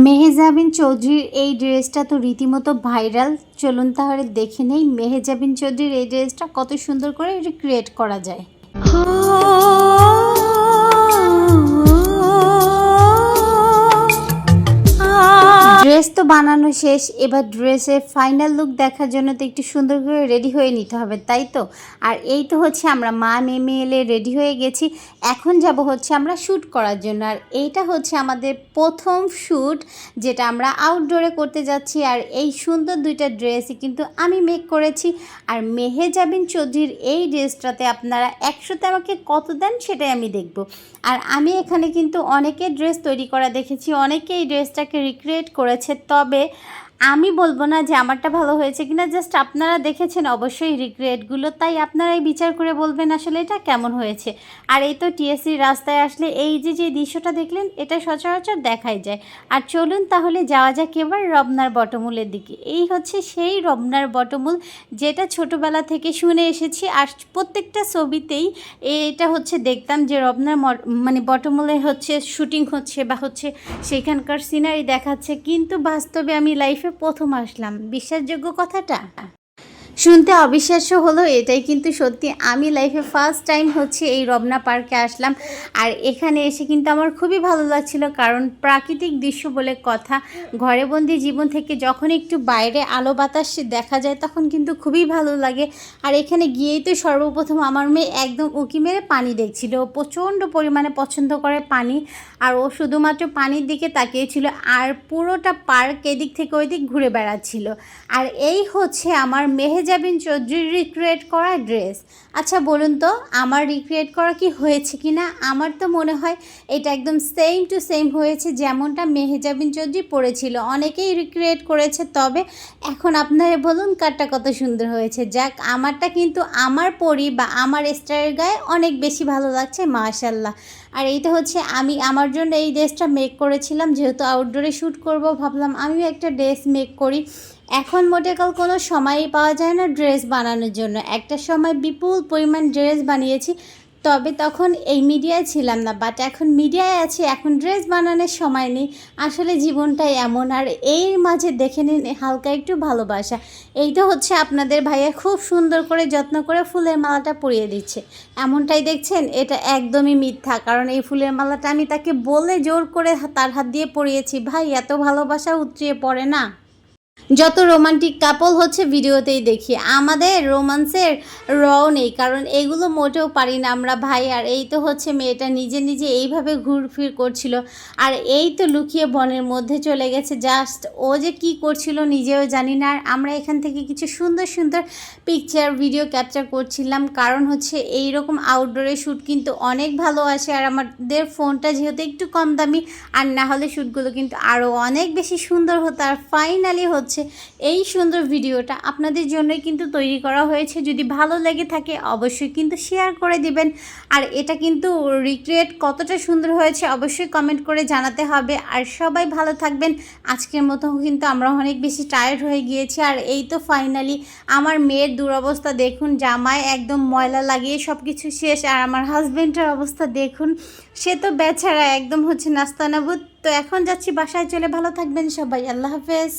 মেহজাবিন চৌধুরীর এই ড্রেসটা তো রীতিমতো ভাইরাল। চলুন তাহলে দেখে নেই মেহজাবিন চৌধুরীর এই ড্রেসটা কত সুন্দর করে রিক্রিয়েট করা যায়। ড্রেস তো বানানো শেষ, এবার ড্রেসের ফাইনাল লুক দেখার জন্য তো একটু সুন্দর করে রেডি হয়ে নিতে হবে, তাই তো। আর এই তো হচ্ছে আমরা মা মেয়ে এলে রেডি হয়ে গেছি। এখন যাব হচ্ছে আমরা শ্যুট করার জন্য। আর এইটা হচ্ছে আমাদের প্রথম শ্যুট, যেটা আমরা আউটডোরে করতে যাচ্ছি। আর এই সুন্দর দুইটা ড্রেসই কিন্তু আমি মেক করেছি। আর মেহজাবিন চৌধুরীর এই ড্রেসটাতে আপনারা 100তে আমাকে কত দেন সেটাই আমি দেখব। আর আমি এখানে কিন্তু অনেকের ড্রেস তৈরি করা দেখেছি, অনেকে এই ড্রেসটাকে রিক্রিয়েট করেছে, তবে আমি বলবো না যে আমারটা ভালো হয়েছে কিনা। জাস্ট আপনারা দেখেছেন অবশ্যই রিক্রিয়েটগুলো, তাই আপনারাই বিচার করে বলবেন আসলে এটা কেমন হয়েছে। আর এই তো টিএসসি রাস্তায় আসলে এই যে দৃশ্যটা দেখলেন, এটা সচরাচর দেখাই যায়। আর চলুন তাহলে যাওয়া যাক এবার রমনার বটমূলের দিকে। এই হচ্ছে সেই রমনার বটমূল, যেটা ছোটোবেলা থেকে শুনে এসেছি। আর প্রত্যেকটা ছবিতেই এটা হচ্ছে দেখতাম যে রমনার মানে বটমূলে হচ্ছে শুটিং হচ্ছে বা হচ্ছে সেখানকার সিনারি দেখাচ্ছে, কিন্তু বাস্তবে আমি লাইফে প্রথম আসলাম। বিশ্বাসযোগ্য কথাটা? শুনতে অবিশ্বাস্য হলো, এটাই কিন্তু সত্যি। আমি লাইফে ফার্স্ট টাইম হচ্ছে এই রমনা পার্কে আসলাম। আর এখানে এসে কিন্তু আমার খুবই ভালো লাগছিল, কারণ প্রাকৃতিক দৃশ্য বলে কথা। ঘরে বন্দি জীবন থেকে যখন একটু বাইরে আলো বাতাস দেখা যায় তখন কিন্তু খুবই ভালো লাগে। আর এখানে গিয়েই তো সর্বপ্রথম আমার মেয়ে একদম উঁকি মেরে পানি দেখছিল। ও প্রচণ্ড পরিমাণে পছন্দ করে পানি, আর ও শুধুমাত্র পানির দিকে তাকিয়েছিল। আর পুরোটা পার্ক এদিক থেকে ওই দিক ঘুরে বেড়াচ্ছিল। আর এই হচ্ছে আমার মেহজাবিন চৌধুরীর রিক্রিয়েট করা ড্রেস। আচ্ছা বলুন তো, আমার রিক্রিয়েট করা কি হয়েছে কি না? আমার তো মনে হয় এটা একদম সেম টু সেম হয়েছে, যেমনটা মেহজাবিন চৌধুরী পরেছিল। অনেকেই রিক্রিয়েট করেছে, তবে এখন আপনারা বলুন কারটা কত সুন্দর হয়েছে। যাক, আমারটা কিন্তু আমার পরি বা আমার স্টাইলের গায়ে অনেক বেশি ভালো লাগছে, মাশাল্লাহ। আর এইটা হচ্ছে আমি আমার জন্য এই ড্রেসটা মেক করেছিলাম, যেহেতু আউটডোরে শ্যুট করব, ভাবলাম আমিও একটা ড্রেস মেক করি। এখন মোটেকাল কোনো সময়ই পাওয়া যায় না ড্রেস বানানোর জন্য। একটা সময় বিপুল পরিমাণ ড্রেস বানিয়েছি, তবে তখন এই মিডিয়ায় ছিলাম না। বাট এখন মিডিয়ায় আছি, এখন ড্রেস বানানোর সময় নেই। আসলে জীবনটাই এমন। আর এর মাঝে দেখে নিন হালকা একটু ভালোবাসা। এইটা হচ্ছে আপনাদের ভাইয়া খুব সুন্দর করে যত্ন করে ফুলের মালাটা পরিয়ে দিচ্ছে। এমনটাই দেখছেন, এটা একদমই মিথ্যা। কারণ এই ফুলের মালাটা আমি তাকে বলে জোর করে তার হাত দিয়ে পরিয়েছি। ভাই, এত ভালোবাসা উতরিয়ে পড়ে না। যত রোমান্টিক কাপল হচ্ছে ভিডিওতেই দেখি, আমাদের রোমান্সের রও নেই, কারণ এগুলো মোটেও পারি না আমরা ভাই। আর এই তো হচ্ছে মেয়েটা নিজে নিজে এইভাবে ঘুরফির করছিল, আর এই তো লুকিয়ে বনের মধ্যে চলে গেছে। জাস্ট ও যে কি করছিল নিজেও জানি না। আর আমরা এখান থেকে কিছু সুন্দর সুন্দর পিকচার ভিডিও ক্যাপচার করছিলাম, কারণ হচ্ছে এই রকম আউটডোরে শ্যুট কিন্তু অনেক ভালো আসে। আর আমাদের ফোনটা যেহেতু একটু কম দামি, আর না হলে শ্যুটগুলো কিন্তু আরও অনেক বেশি সুন্দর হতো। আর ফাইনালি হচ্ছে এই সুন্দর ভিডিওটা আপনাদের জন্যই কিন্তু তৈরি করা হয়েছে। যদি ভালো লেগে থাকে অবশ্যই কিন্তু শেয়ার করে দিবেন। আর এটা কিন্তু রিক্রিয়েট কতটা সুন্দর হয়েছে অবশ্যই কমেন্ট করে জানাতে হবে। আর সবাই ভালো থাকবেন। আজকের মতো কিন্তু আমরা অনেক বেশি টায়ার্ড হয়ে গিয়েছি। আর এই তো ফাইনালি আমার মেয়ের দুরবস্থা দেখুন, জামায় একদম ময়লা লাগিয়ে সব কিছু শেষ। আর আমার হাজব্যান্ডের অবস্থা দেখুন, সে তো বেচারা একদম হচ্ছে নাস্তানাবুদ। তো এখন যাচ্ছি বাসায় চলে। ভালো থাকবেন সবাই, আল্লাহ হাফেজ।